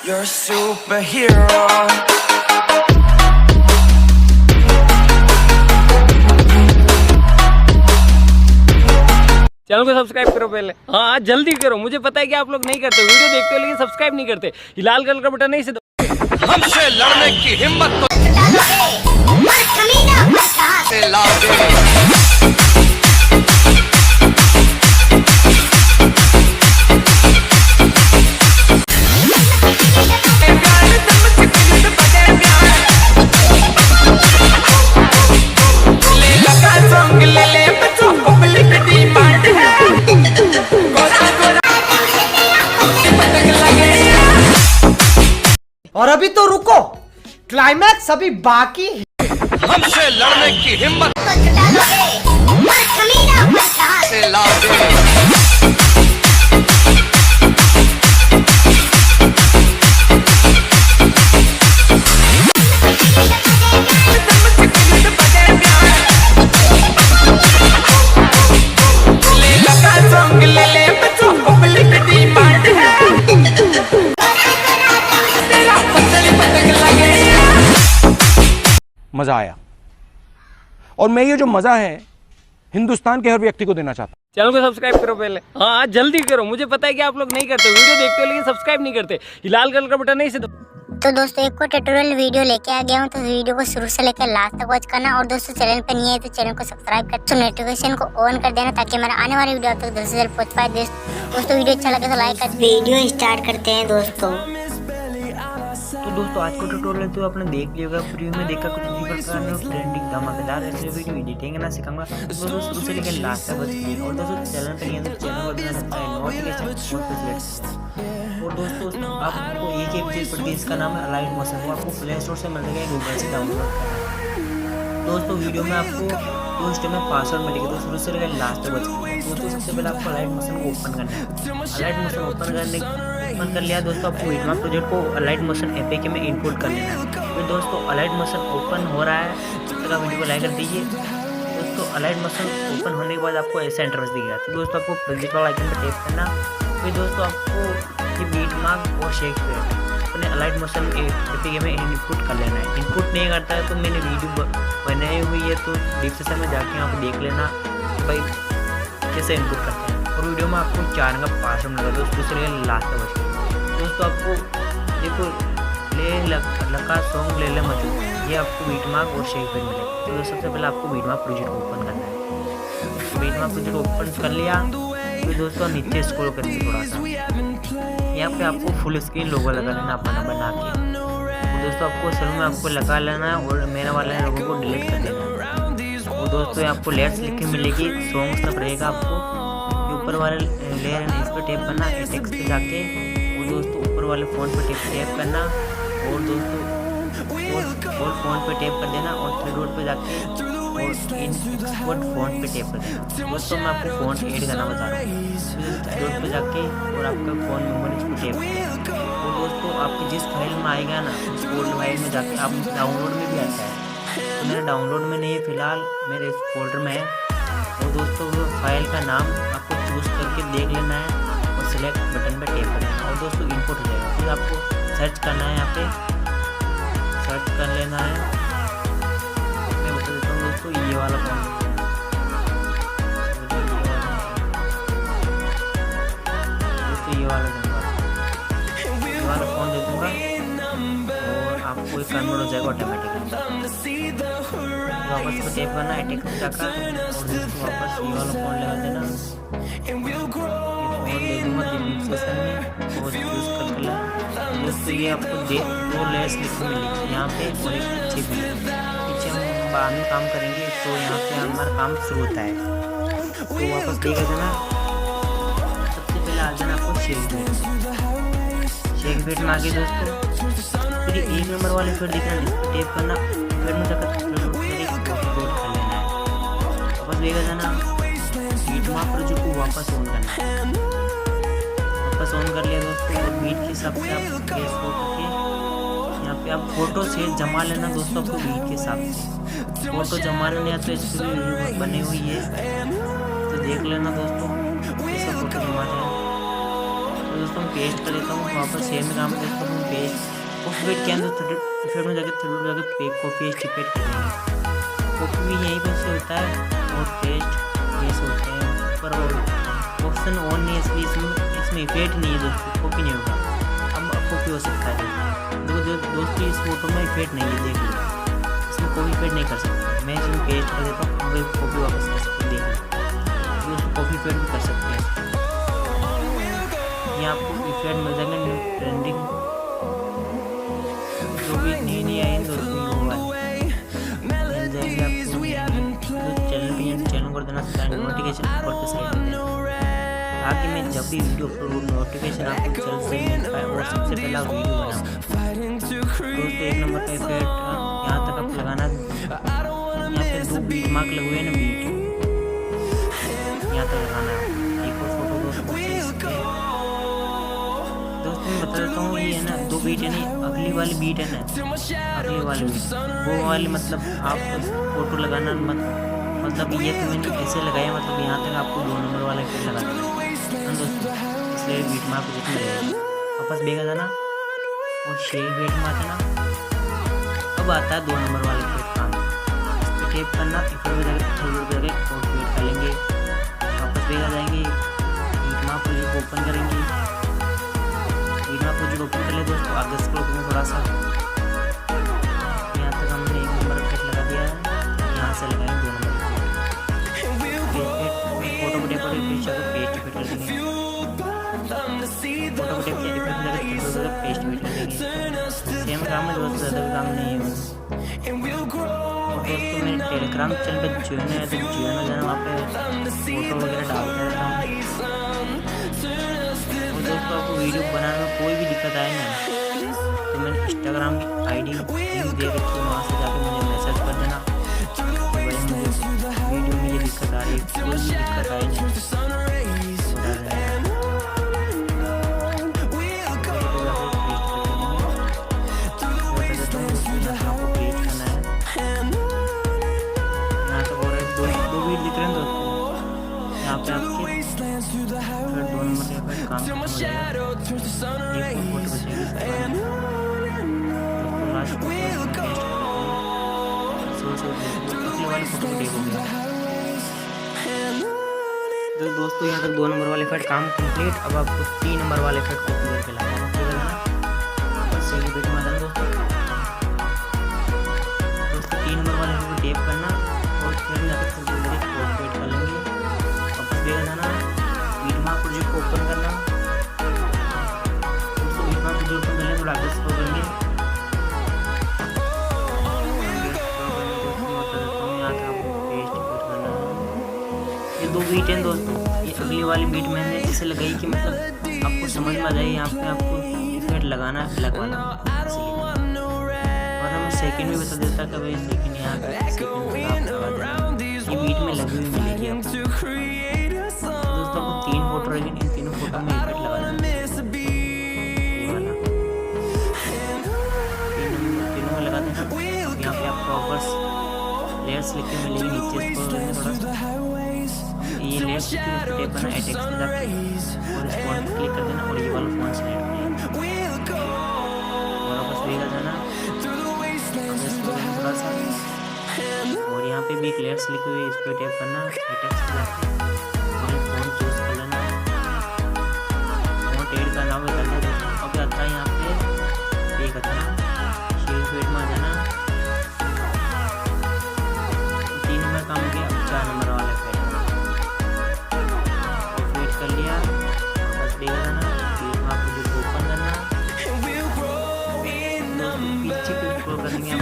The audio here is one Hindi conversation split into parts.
You're a superhero. चैनल को सब्सक्राइब करो पहले। हाँ जल्दी करो, मुझे पता है कि आप लोग नहीं करते, वीडियो देखते हो लेकिन सब्सक्राइब नहीं करते। ये लाल कलर का बटन नहीं से हमसे लड़ने की हिम्मत तो और अभी तो रुको, क्लाइमैक्स अभी बाकी है। हमसे लड़ने की हिम्मत मज़ा आया और मैं ये जो मज़ा है हिंदुस्तान के हर व्यक्ति को देना चाहता हूँ। चैनल को सब्सक्राइब करो पहले। हाँ जल्दी करो, मुझे पता है कि आप लोग नहीं करते, वीडियो देखते हो लेकिन सब्सक्राइब नहीं करते। ये लाल कलर का बटन नहीं से तो दोस्तों एक को ट्यूटोरियल वीडियो लेके आ गया हूँ, तो वीडियो को शुरू से लेकर लास्ट तक वॉच करना। और दोस्तों चैनल पे नहीं है तो चैनल को सब्सक्राइब कर, तो नोटिफिकेशन को ऑन कर देना ताकि हमारा आने वाली वीडियो आप तक जल्द से जल्द पहुँच पाए। दोस्तों वीडियो अच्छा लगे तो लाइक कर। वीडियो स्टार्ट करते हैं दोस्तों। तो दोस्तों आज का ट्यूटोरियल तो आपने देख लिया होगा, प्रीव्यू में देखा कुछ भी प्रकार में ट्रेंडिंग धमाकेदार ऐसे वीडियो एडिटिंग ना सिखाऊंगा। दोस्तों शुरू से लेकर लास्ट तक बच। और दोस्तों चैनल पे नहीं है तो चैनल को देना सकता है नोटिफिकेशन। और दोस्तों आपको एक चीज़ पड़ती है, इसका नाम है अलाइट मोशन। वो आपको प्ले स्टोर से मिल जाएगा, गूगल से डाउनलोड करना। दोस्तों वीडियो में आपको 2 स्टेप में पासवर्ड मिलेगा, तो शुरू से लेकर लास्ट तक बच। दोस्तों सबसे पहले आपको अलाइट मोशन को ओपन करना है। अलाइट मोशन ओपन कर लिया दोस्तों, आपको वीडियो प्रोजेक्ट को अलाइट मोशन एपीके में इनपुट कर लेना है। तो दोस्तों अलाइट मोशन ओपन हो रहा है, तब तक आप वीडियो को लाइक कर दीजिए। दोस्तों अलाइट मोशन ओपन होने के बाद आपको ऐसा इंटरफेस दिखेगा। तो दोस्तों आपको प्रोजेक्ट वाला आइकन पर टैप करना। फिर दोस्तों आपको ये बीट मार्क और शेक इफेक्ट अपने अलाइट मोशन एपीके में इनपुट कर लेना है। इनपुट नहीं करता है तो मैंने वीडियो बनाई हुई है, तो डिस्क्रिप्शन में जाके आप देख लेना भाई कैसे इनपुट करते हैं। और वीडियो में आपको 4 का पासवर्ड मिलेगा, दोस्तों दूसरे लास्ट तक बच। दोस्तों आपको देखो लका सॉन्ग ले मजू, ये आपको बीट मार्क और शेक इफेक्ट मिलेगा। तो सबसे पहले आपको बीट मार्क प्रोजेक्ट ओपन करना है। बीट मार्क प्रोजेक्ट ओपन कर लिया, तो दोस्तों नीचे स्क्रॉल करेंगे थोड़ा सा, यहाँ पे आपको फुल स्क्रीन लोगो लगा लेना अपना बना के। तो दोस्तों आपको शुरू में आपको लगा लेना है और मेरा वाला लोगों को डिलीट कर देना है। और दोस्तों आपको लेट्स लिख के मिलेगी, सॉन्ग सब रहेगा। आपको ऊपर वाले लेयर है इस पर टैप करना, टेक्स्ट पे जाके और दोस्तों ऊपर वाले फ़ॉन्ट पे टैप करना। और दोस्तों और फ़ॉन्ट पे टैप कर देना और थ्री डॉट पे जाके और एक्सपोर्ट फ़ॉन्ट पे टैप कर देना। दोस्तों मैं आपको फ़ॉन्ट ऐड करना बता रहा हूँ। थ्री डॉट पे जाके और आपका फ़ोन नंबर इसको टैप करें। और दोस्तों आपकी जिस फाइल में आएगा ना, उस फोल्डर फाइल में जाके आप डाउनलोड में भी आता है, तो मेरा डाउनलोड में नहीं है फिलहाल, मेरे इस फोल्डर में है। और दोस्तों वो फाइल का नाम आपको चूज़ करके देख लेना है और सिलेक्ट बटन पे टैप करना है। और दोस्तों इनपुट हो जाएगा। फिर आपको सर्च करना है, यहाँ पे सर्च कर लेना है। मैं बता देता हूँ दोस्तों, ये वाला फोन दोस्तों ये वाला फोन दे दूँगा और आपको एक कन्वर्ट हो जाएगा ऑटोमेटिकली। वापस को टैप करना है, टेक्स्ट जाकर और दोस्तों वापस ये वाला फोन लगा देना। फोन ले दूँगा डिस्क्रिप्शन में और यूज़ कर लेना। दोस्तों ये आपको 2 लेयर्स लिखने मिलेगी यहाँ पे और एक पीछे भी। पीछे हम बाद में काम करेंगे, तो यहाँ पे हमारा काम शुरू होता है। तो वापस देख देना, सबसे पहले आ जाना आपको शेक इफेक्ट में आगे दोस्तों फिर 1 नंबर वाले फिर दिखना, इस पर टैप करना, फिर में जाकर अपलोड कर लेना है। वापस देगा जाना, बीट मार्क प्रोजेक्ट को वापस ऑन करना है। वापस ऑन कर लिया दोस्तों, और बीट के हिसाब से आप केस को करके यहाँ पे आप फोटो से जमा लेना। दोस्तों आपको बीट के हिसाब से फोटो जमा लेना है, तो इसकी वीडियो बनी हुई है, तो देख लेना दोस्तों कैसे फोटो जमा जाए। तो दोस्तों पेस्ट कर लेता हूँ, वापस शेयर में काम करता हूँ, पेज कॉपी पेस्ट किया तो थर्ड इफेक्ट में जाके कॉपी पेस्ट कर देंगे। कॉपी भी यहीं पर से होता है और पेस्ट ये से होते हैं, पर ऑप्शन ऑन नहीं है इसलिए इसमें इफेक्ट नहीं है दोस्तों, कॉपी नहीं होगा। अब कॉपी हो सकता है दोस्तों, इस फोटो में इफेक्ट नहीं है, देख लो इसमें कॉपी पेस्ट नहीं कर सकते। मैं इसमें पेस्ट कर देता हूँ, अब कॉपी वापस कर सकते हैं, देख लो दोस्तों कॉपी पेस्ट भी कर सकते हैं। यहाँ आपको इफेक्ट मिल जाएगा न्यू ट्रेंडिंग, जो भी नई आई दोस्तों मिल जाएगी आपको। चैनल कर देना नोटिफिकेशन पर साइड में ताकि मैं जब भी वीडियो अपलोड नोटिफिकेशन आपको जल्द से मिल पाए और सबसे पहला वीडियो बनाऊँ। दोस्तों 1 नंबर का इफेक्ट यहाँ तक आपको लगाना, यहाँ पे 2 बीट मार्क लगे हुए हैं ना, बीट यहाँ तक लगाना है। एक और फोटो दोस्तों मैं बता देता हूँ, ये है ना 2 बीट है नहीं, अगली वाली बीट है ना, अगली वाली बीट वो वाली मतलब आप फोटो लगाना मतलब ये तो मैंने ऐसे लगाया, मतलब यहाँ तक आपको 2 नंबर वाला इफेक्ट लगा देना दोस्तों, इसलिए बीट में आपको जितना रहेगा वापस बेगा जाना और शेक बेट में आते ना। अब आता है 2 नंबर वाला इफेक्ट काम, इस पर टेप करना, इफेक्ट में जाकर और वेट कर लेंगे, वापस बेगा जाएंगे, बीट में प्रोजेक्ट ओपन करेंगे, बीट में प्रोजेक्ट ओपन कर ले दोस्तों। आगे स्क्रॉल करें थोड़ा सा, यहाँ तक हमने 1 नंबर इफेक्ट लगा दिया है, यहाँ से लगाएंगे 2 नंबर फोटो को टेप करके पेस्ट कर देंगे, फोटो को टेप करके पेस्ट भी कर देंगे। सेम काम है दोस्तों, ज़्यादा काम नहीं है। और दोस्तों मेरे टेलीग्राम चैनल पर ज्वाइन है तो ज्वाइन हो जाना, वहाँ पे फोटो वगैरह डालते रहता हूँ। और दोस्तों आपको वीडियो बनाने में कोई भी दिक्कत आए ना तो मैंने इंस्टाग्राम की ID लिंक दे रखी है, वहाँ से जाकर मुझे मैसेज कर देना, वीडियो में ये दिक्कत आ रही है, कोई भी दिक्कत आई नहीं यहाँ पे आपके फिर 2 नंबर के काम हो जाएगा, एक फोटो बचेगी लास्ट वाली फोटो को देखो गया। तो दोस्तों यहाँ तक 2 नंबर वाले इफेक्ट काम कंप्लीट। अब आपको 3 नंबर वाले इफेक्ट कॉपी करके लगाना बस एक वीडियो में आना दोस्तों 3 नंबर वाले को टेप करना और फिर जाकर कॉपी कर लेंगे, वापस भी जाना, वीडियो में प्रोजेक्ट को ओपन करना, दोस्तों वीडियो में प्रोजेक्ट ओपन करने थोड़ा आगे स्क्रॉल करेंगे, ये 2 बीट हैं दोस्तों। ये अगली वाली बीट मैंने इसे लगाई कि मतलब आपको समझ में आ जाए यहाँ पे आपको इफेक्ट लगाना लगवाना, इसलिए। और हम सेकंड भी बता देता कि भाई सेकंड यहाँ पे सेकंड ये बीट में लगी हुई मिलेगी आपको। दोस्तों आपको 3 फोटो रहेगी, इन तीनों फोटो में इफेक्ट लगा देना, ये वाला तीनों में लगा देना। यहाँ पे आपको ऑफर्स लेयर्स लिख के मिलेगी, नीचे इसको ये लेफ्ट टेप बना एटेक्स में जाके और इस फॉन्ट क्लिक कर देना और ये वाला फॉन्ट सेलेक्ट कर लेना और वापस भेजा जाना थोड़ा सा और यहाँ पे भी एक लेयर्स लिखी हुई है, इस पर टेप करना एटेक्स में जाके और ये फॉन्ट चूज कर लेना, फॉन्ट एड करना होगा कर देना। अब आता है यहाँ पे एक आता है शेड पेड में आ जाना, 3 नंबर काम हो गया। अब 4 नंबर वाला कर लिया, बस दे देना, फिर वहाँ पे जो ओपन करना, पीछे पे स्क्रॉल करेंगे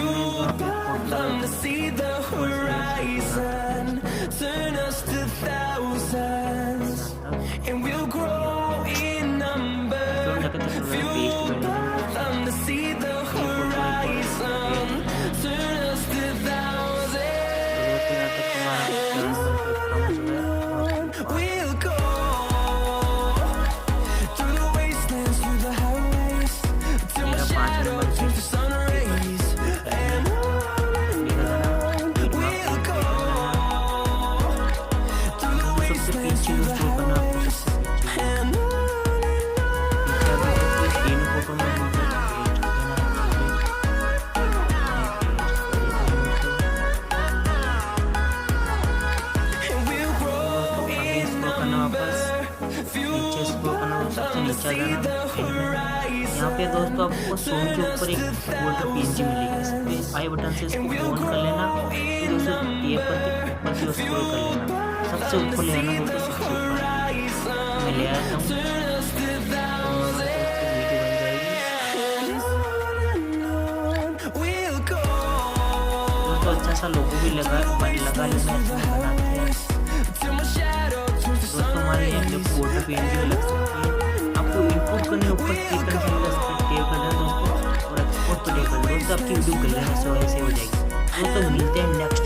नीचे आ जाना एंड में। यहाँ पे दोस्तों आपको सोन के ऊपर एक गोल्ड का PNG मिलेगी, इस पे आई बटन से इसको ऑन कर लेना, फिर उसे टेप करके ऊपर की ओर स्क्रॉल कर लेना, सबसे ऊपर ले आना दोस्तों, सबसे ऊपर मैं ले आता हूँ। दोस्तों अच्छा सा लोगो भी लगा लेना बना के। दोस्तों हमारे यहाँ पे गोल्ड PNG भी लग सकती है। आपको इनपुट करने ऊपर क्लिक करने के बाद टेप करना है दोस्तों और एक्सपोर्ट पे टेप करना है दोस्तों, आपकी वीडियो गैलरी में सेव हो जाएगी। दोस्तों मिलते हैं नेक्स्ट